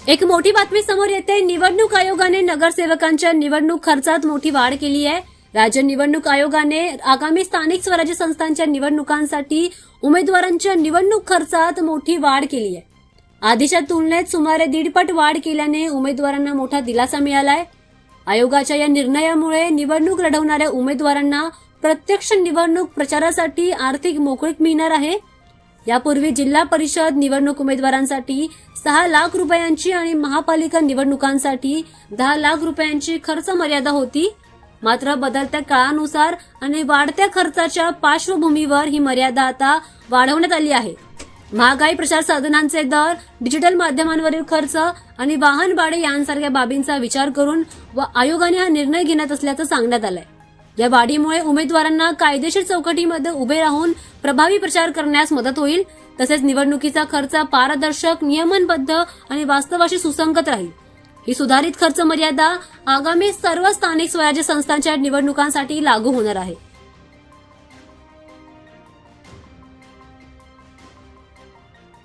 एक मोठी बातमी समोर येते। निवडणूक आयोगाने नगरसेवकांच्या निवडणूक खर्चात मोठी वाढ केली आहे। राज्य निवडणूक आयोगाने आगामी स्थानिक स्वराज्य संस्थांच्या निवडणुकांसाठी उमेदवारांच्या निवडणूक खर्चात मोठी वाढ केली आहे। आधीच्या तुलनेत सुमारे 1.5 पट वाढ केल्याने उमेदवारांना मोठा दिलासा मिळालाय। आयोगाच्या या निर्णयामुळे निवडणूक लढवणाऱ्या उमेदवारांना प्रत्यक्ष निवडणूक प्रचारासाठी आर्थिक मोकळीक मिळणार आहे। यापूर्वी जिल्हा परिषद निवडणूक उमेदवारांसाठी 6 लाख रुपयांची आणि महापालिका निवडणुकांसाठी 10 लाख रुपयांची खर्च मर्यादा होती। मात्र बदलत्या काळानुसार आणि वाढत्या खर्चाच्या पार्श्वभूमीवर ही मर्यादा आता वाढवण्यात आली आहे। महागाई, प्रचार साधनांचे दर, डिजिटल माध्यमांवरील खर्च आणि वाहन भाडे यांसारख्या बाबींचा विचार करून आयोगाने हा निर्णय घेण्यात असल्याचं सांगण्यात आलंय। या वाढीमुळे उमेदवारांना कायदेशीर चौकटीमध्ये उभे राहून प्रभावी प्रचार करण्यास मदत होईल। तसेच निवडणुकीचा खर्च पारदर्शक, नियमनबद्ध आणि वास्तवाशी सुसंगत राहील। ही सुधारित खर्च मर्यादा आगामी सर्व स्थानिक स्वराज्य संस्थांच्या निवडणुकांसाठी लागू होणार आहे।